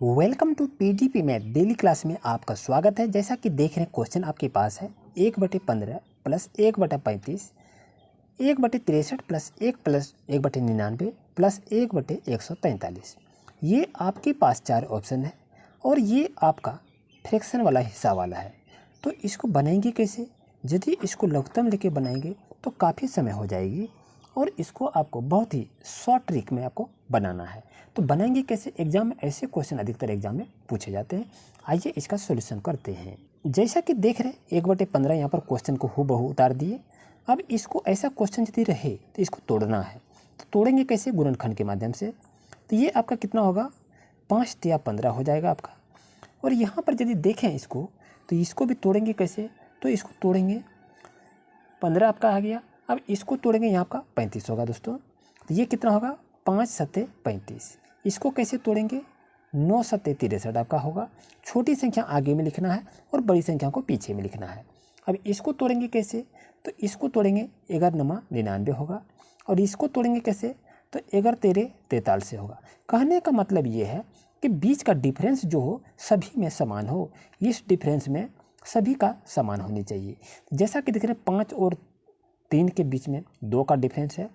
Welcome to PDP math daily class में आपका स्वागत है। जैसा कि देख रहे हैं क्वेश्चन आपके पास है 1/15 प्लस 1/35 1/63 प्लस 1/99 प्लस 1/143। ये आपके पास चार ऑप्शन है और ये आपका फ्रैक्शन वाला हिस्सा वाला है। तो इसको बनाएंगे कैसे? यदि इसको लघुत्तम लेके बनाएंगे तो काफ़ी समय हो जाएगी और इसको आपको बहुत ही शॉर्ट ट्रिक में आपको बनाना है। तो बनाएंगे कैसे? एग्जाम में ऐसे क्वेश्चन अधिकतर एग्जाम में पूछे जाते हैं। आइए इसका सॉल्यूशन करते हैं। जैसा कि देख रहे हैं 1/15 यहाँ पर क्वेश्चन को हूबहू उतार दिए। अब इसको ऐसा क्वेश्चन यदि रहे तो इसको तोड़ना है। तो तोड़ेंगे कैसे? गुणनखंड के माध्यम से। तो ये आपका कितना होगा? 5 या 15 हो जाएगा आपका। और यहाँ पर यदि देखें इसको तो इसको भी तोड़ेंगे कैसे? तो इसको तोड़ेंगे 15 आपका आ गया। अब इसको तोड़ेंगे, यहाँ आपका 35 होगा दोस्तों। तो ये कितना होगा? 5 सत्ते 35। इसको कैसे तोड़ेंगे? 9 सत्ते 63 आपका होगा। छोटी संख्या आगे में लिखना है और बड़ी संख्या को पीछे में लिखना है। अब इसको तोड़ेंगे कैसे? तो इसको तोड़ेंगे 11 99 होगा। और इसको तोड़ेंगे कैसे? तो 11 13 43 होगा। कहने का मतलब ये है कि बीच का डिफरेंस जो हो सभी में समान हो। इस डिफरेंस में सभी का समान होनी चाहिए। जैसा कि देख रहे हैं 5 और 3 के बीच में 2 का डिफरेंस है,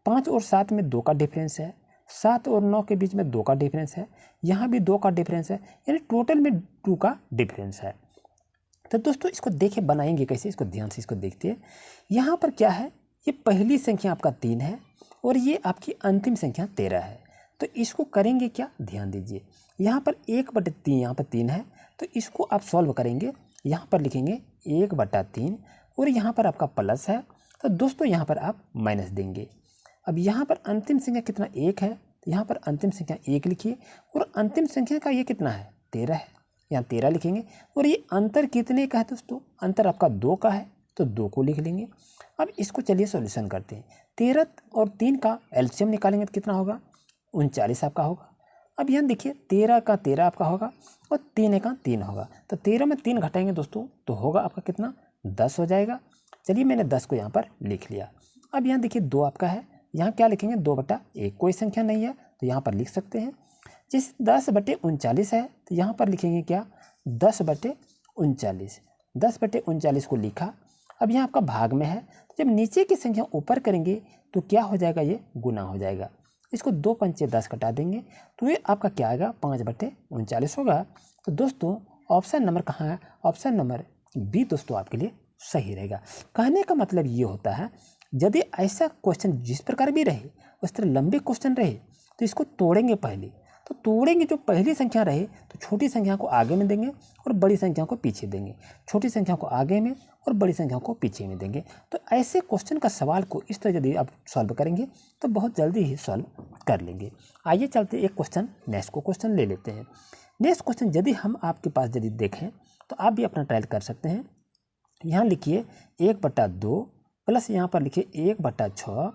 5 और 7 में 2 का डिफरेंस है, 7 और 9 के बीच में 2 का डिफरेंस है, यहाँ भी 2 का डिफरेंस है, यानी टोटल में 2 का डिफरेंस है। तो दोस्तों इसको देखें बनाएंगे कैसे, इसको ध्यान से इसको देखते हैं। यहाँ पर क्या है? ये पहली संख्या आपका 3 है और ये आपकी अंतिम संख्या 13 है। तो इसको करेंगे क्या? ध्यान दीजिए। यहाँ पर 1/3 यहाँ पर 3 है, तो इसको आप सॉल्व करेंगे। यहाँ पर लिखेंगे 1/3 और यहाँ पर आपका प्लस है, तो दोस्तों यहाँ पर आप माइनस देंगे। अब यहाँ पर अंतिम संख्या कितना? 1 है, तो यहाँ पर अंतिम संख्या 1 लिखिए और अंतिम संख्या का ये कितना है? 13 है, यहाँ 13 लिखेंगे। और ये अंतर कितने का है दोस्तों? अंतर आपका 2 का है, तो 2 को लिख लेंगे। अब इसको चलिए सॉल्यूशन करते हैं। 13 और 3 का एलसीएम निकालेंगे तो कितना होगा? 39 आपका होगा। अब यहाँ देखिए 13 का 13 आपका होगा और 3 का 3 होगा। तो 13 में 3 घटाएंगे दोस्तों तो होगा आपका कितना? 10 हो जाएगा। चलिए मैंने 10 को यहाँ पर लिख लिया। अब यहाँ देखिए 2 आपका है, यहाँ क्या लिखेंगे? 2/1। कोई संख्या नहीं है तो यहाँ पर लिख सकते हैं। जैसे 10/39 है तो यहाँ पर लिखेंगे क्या? 10/39। 10/39 को लिखा। अब यहाँ आपका भाग में है, तो जब नीचे की संख्या ऊपर करेंगे तो क्या हो जाएगा? ये गुना हो जाएगा। इसको 2 पंचे 10 कटा देंगे तो ये आपका क्या आएगा? 5/39 होगा। तो दोस्तों ऑप्शन नंबर कहाँ है? ऑप्शन नंबर बी दोस्तों आपके लिए सही रहेगा। कहने का मतलब ये होता है यदि ऐसा क्वेश्चन जिस प्रकार भी रहे, उस तरह लंबे क्वेश्चन रहे तो इसको तोड़ेंगे पहले। तो तोड़ेंगे, जो पहली संख्या रहे तो छोटी संख्या को आगे में देंगे और बड़ी संख्या को पीछे देंगे, छोटी संख्या को आगे में और बड़ी संख्या को पीछे में देंगे। तो ऐसे क्वेश्चन का सवाल को इस तरह यदि आप सॉल्व करेंगे तो बहुत जल्दी ही सॉल्व कर लेंगे। आइए चलते एक क्वेश्चन नेक्स्ट को क्वेश्चन ले लेते हैं। नेक्स्ट क्वेश्चन यदि हम आपके पास यदि देखें तो आप भी अपना ट्रायल कर सकते हैं। यहाँ लिखिए 1/2 प्लस यहाँ पर लिखिए 1/6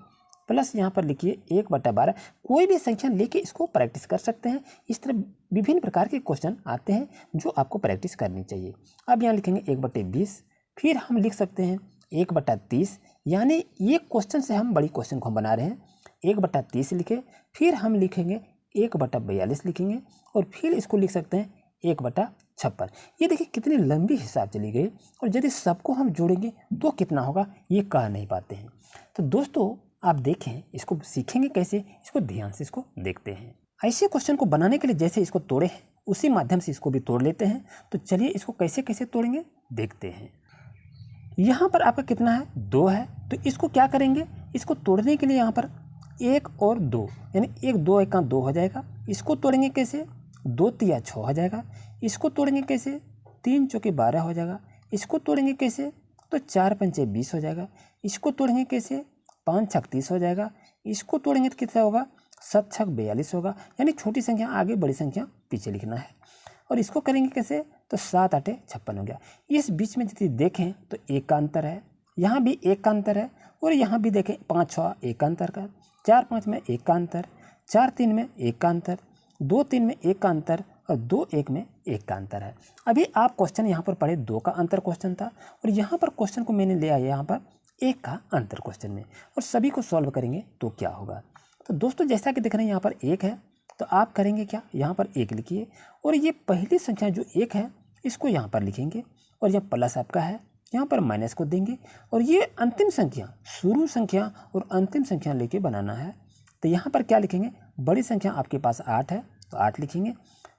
प्लस यहाँ पर लिखिए 1/12। कोई भी संख्या लेके इसको प्रैक्टिस कर सकते हैं। इस तरह विभिन्न प्रकार के क्वेश्चन आते हैं जो आपको प्रैक्टिस करनी चाहिए। अब यहाँ लिखेंगे 1/20, फिर हम लिख सकते हैं 1/30, यानी ये क्वेश्चन से हम बड़ी क्वेश्चन को हम बना रहे हैं। 1/30 लिखे, फिर हम लिखेंगे 1/42 लिखेंगे और फिर इसको लिख सकते हैं 1/56। ये देखिए कितनी लंबी हिसाब चली गई और यदि सबको हम जोड़ेंगे तो कितना होगा ये कह नहीं पाते हैं। तो दोस्तों आप देखें, इसको सीखेंगे कैसे, इसको ध्यान से इसको देखते हैं। ऐसे क्वेश्चन को बनाने के लिए जैसे इसको तोड़े हैं उसी माध्यम से इसको भी तोड़ लेते हैं। तो चलिए इसको कैसे कैसे तोड़ेंगे देखते हैं। यहाँ पर आपका कितना है? 2 है, तो इसको क्या करेंगे? इसको तोड़ने के लिए यहाँ पर 1 और 2 यानी 1 2 1 का 2 हो जाएगा। इसको तोड़ेंगे कैसे? 2 3 6 हो जाएगा। इसको तोड़ेंगे कैसे? 3 चौके 12 हो जाएगा। इसको तोड़ेंगे कैसे? तो 4 पंचे 20 हो जाएगा। इसको तोड़ेंगे कैसे? 5 छक 30 हो जाएगा। इसको तोड़ेंगे तो कितना होगा? 7 छक 42 होगा। यानी छोटी संख्या आगे बड़ी संख्या पीछे लिखना है। और इसको करेंगे कैसे? तो 7 8 56 हो गया। इस बीच में यदि देखें तो 1 का अंतर है, यहाँ भी 1 का अंतर है और यहाँ भी देखें 5 6 1 का अंतर का, 4 5 में 1 का अंतर, 4 3 में 1 का अंतर, 2 3 में 1 का अंतर और 2 1 में 1 का अंतर है। अभी आप क्वेश्चन यहाँ पर पढ़े 2 का अंतर क्वेश्चन था और यहाँ पर क्वेश्चन को मैंने ले आया यहाँ पर 1 का अंतर क्वेश्चन में, और सभी को सॉल्व करेंगे तो क्या होगा। तो दोस्तों जैसा कि देख रहे हैं यहाँ पर 1 है तो आप करेंगे क्या, यहाँ पर 1 लिखिए और ये पहली संख्या जो 1 है इसको यहाँ पर लिखेंगे और यह प्लस आपका है, यहाँ पर माइनस को देंगे और ये अंतिम संख्या, शुरू संख्या और अंतिम संख्या लेके बनाना है। तो यहाँ पर क्या लिखेंगे, बड़ी संख्या आपके पास 8 है तो 8 लिखेंगे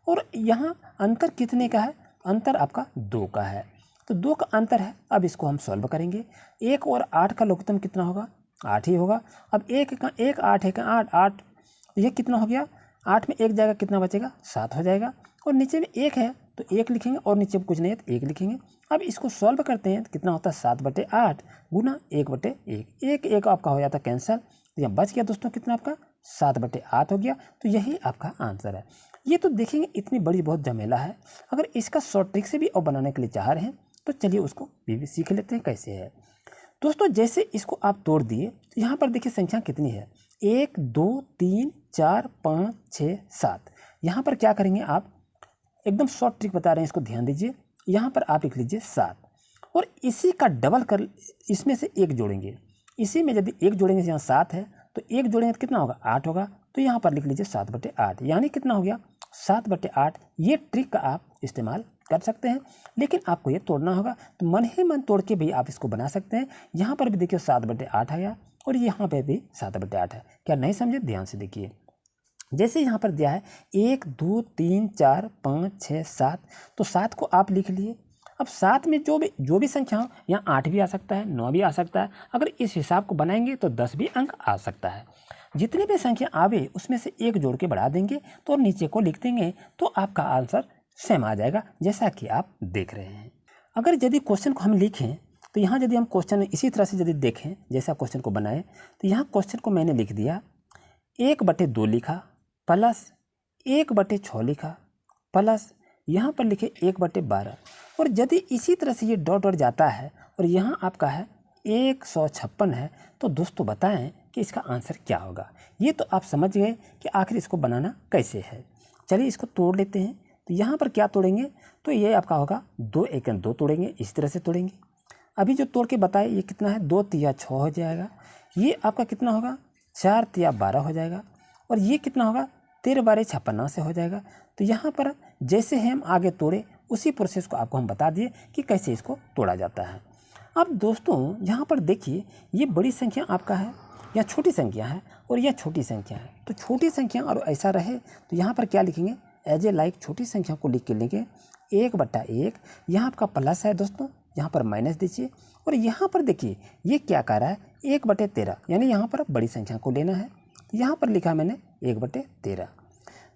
और यहाँ अंतर कितने का है, अंतर आपका 2 का है, तो 2 का अंतर है। अब इसको हम सॉल्व करेंगे। 1 और 8 का लघुत्तम कितना होगा, 8 ही होगा। अब 1 का 1 8 है का 8 8, ये कितना हो गया, 8 में 1 जाएगा कितना बचेगा, 7 हो जाएगा और नीचे में 1 है तो 1 लिखेंगे और नीचे में कुछ नहीं है तो 1 लिखेंगे। अब इसको सॉल्व करते हैं तो कितना होता है 7/8 गुना 1/1, 1 आपका हो जाता कैंसिल, तो यहाँ बच गया दोस्तों कितना आपका 7/8 हो गया। तो यही आपका आंसर है। ये तो देखेंगे इतनी बड़ी बहुत झमेला है, अगर इसका शॉर्ट ट्रिक से भी और बनाने के लिए चाह रहे हैं तो चलिए उसको भी सीख लेते हैं कैसे है। दोस्तों जैसे इसको आप तोड़ दिए तो यहाँ पर देखिए संख्या कितनी है, 1 2 3 4 5 6 7। यहाँ पर क्या करेंगे आप, एकदम शॉर्ट ट्रिक बता रहे हैं, इसको ध्यान दीजिए। यहाँ पर आप लिख लीजिए 7 और इसी का डबल कर इसमें से 1 जोड़ेंगे। इसी में यदि 1 जोड़ेंगे, यहाँ 7 है तो 1 जोड़ेंगे तो कितना होगा 8 होगा, तो यहाँ पर लिख लीजिए 7/8, यानी कितना हो गया 7/8। ये ट्रिक का आप इस्तेमाल कर सकते हैं, लेकिन आपको ये तोड़ना होगा, तो मन ही मन तोड़ के भी आप इसको बना सकते हैं। यहाँ पर भी देखिए 7/8 आया और यहाँ पे भी 7/8 है। क्या नहीं समझे, ध्यान से देखिए। जैसे यहाँ पर दिया है 1 2 3 4 5 6 7, तो 7 को आप लिख लिए। अब 7 में जो भी संख्या हो, यहाँ 8 भी आ सकता है, 9 भी आ सकता है। अगर इस हिसाब को बनाएंगे तो 10 भी अंक आ सकता है। जितने भी संख्या आवे उसमें से 1 जोड़ के बढ़ा देंगे तो नीचे को लिख देंगे, तो आपका आंसर सेम आ जाएगा, जैसा कि आप देख रहे हैं। अगर यदि क्वेश्चन को हम लिखें तो यहाँ यदि हम क्वेश्चन इसी तरह से यदि देखें, जैसा क्वेश्चन को बनाए, तो यहाँ क्वेश्चन को मैंने लिख दिया 1/2 लिखा प्लस 1/6 लिखा प्लस यहाँ पर लिखे 1/12, और यदि इसी तरह से ये डॉट जाता है और यहाँ आपका है 156 है, तो दोस्तों बताएं कि इसका आंसर क्या होगा। ये तो आप समझ गए कि आखिर इसको बनाना कैसे है। चलिए इसको तोड़ लेते हैं। तो यहाँ पर क्या तोड़ेंगे, तो ये आपका होगा 2 1 2 तोड़ेंगे, इस तरह से तोड़ेंगे। अभी जो तोड़ के बताए ये कितना है, 2 3 6 हो जाएगा। ये आपका कितना होगा, 4 3 12 हो जाएगा और ये कितना होगा 13 12 56 से हो जाएगा। तो यहाँ पर जैसे हम आगे तोड़े उसी प्रोसेस को आपको हम बता दिए कि कैसे इसको तोड़ा जाता है। अब दोस्तों यहाँ पर देखिए, ये बड़ी संख्या आपका है या छोटी संख्या है और यह छोटी संख्या है। तो छोटी संख्या और ऐसा रहे तो यहाँ पर क्या लिखेंगे, एज ए लाइक छोटी संख्या को लिख के लेंगे 1/1। यहाँ आपका प्लस है दोस्तों, यहाँ पर माइनस दीजिए और यहाँ पर देखिए ये क्या कर रहा है 1/13, यानी यहाँ पर बड़ी संख्या को लेना है। तो यहाँ पर लिखा मैंने 1/13।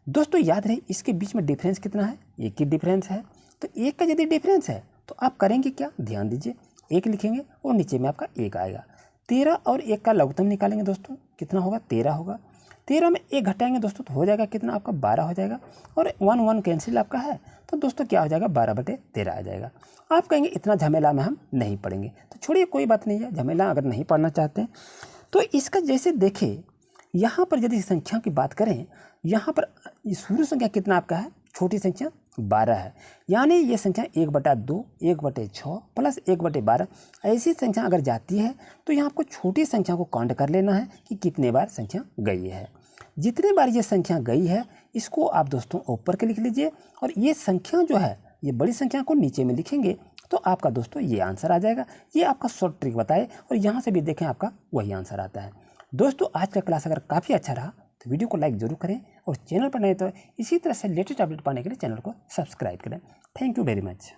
दोस्तों याद रहे इसके बीच में डिफरेंस कितना है, 1 की डिफरेंस है। तो 1 का यदि डिफरेंस है तो आप करेंगे क्या, ध्यान दीजिए, 1 लिखेंगे और नीचे में आपका 1 आएगा। 13 और 1 का लघुत्तम निकालेंगे दोस्तों, कितना होगा 13 होगा। 13 में 1 घटाएंगे दोस्तों तो हो जाएगा कितना आपका 12 हो जाएगा, और 1 1 कैंसिल आपका है, तो दोस्तों क्या हो जाएगा 12/13 आ जाएगा। आप कहेंगे इतना झमेला में हम नहीं पढ़ेंगे, तो छोड़िए कोई बात नहीं है, झमेला अगर नहीं पढ़ना चाहते हैं तो इसका जैसे देखें, यहाँ पर यदि संख्या की बात करें, यहाँ पर शुरू संख्या कितना आपका है, छोटी संख्या 12 है, यानी ये संख्या 1/2 1/6 प्लस 1/12 ऐसी संख्या अगर जाती है तो यहाँ आपको छोटी संख्या को काउंट कर लेना है कि कितने बार संख्या गई है। जितने बार ये संख्या गई है इसको आप दोस्तों ऊपर के लिख लीजिए, और ये संख्या जो है ये बड़ी संख्या को नीचे में लिखेंगे, तो आपका दोस्तों ये आंसर आ जाएगा। ये आपका शॉर्ट ट्रिक बताए और यहाँ से भी देखें आपका वही आंसर आता है। दोस्तों आज का क्लास अगर काफ़ी अच्छा रहा तो वीडियो को लाइक जरूर करें, और चैनल पर नए तो इसी तरह से लेटेस्ट अपडेट पाने के लिए चैनल को सब्सक्राइब करें। Thank you very much.